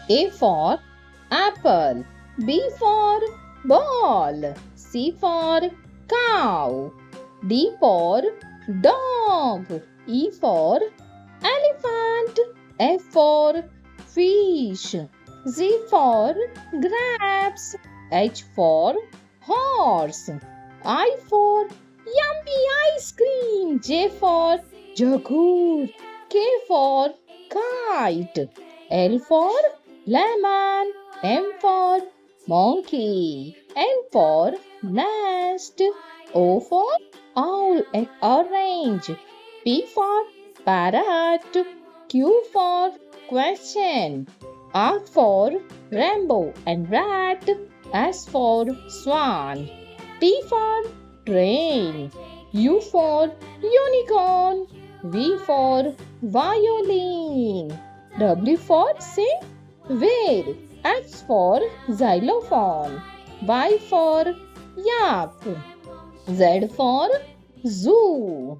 A for apple, B for ball, C for cow, D for dog, E for elephant, F for fish, Z for grapes, H for horse, I for yummy ice cream, J for jagur, K for kite, L for lemon, M for monkey, N for nest, O for owl and orange, P for parrot, Q for question, R for rainbow and rat, S for swan, T for train, U for unicorn, V for violin, W for sing, whale, X for xylophone, Y for yak, Z for zoo.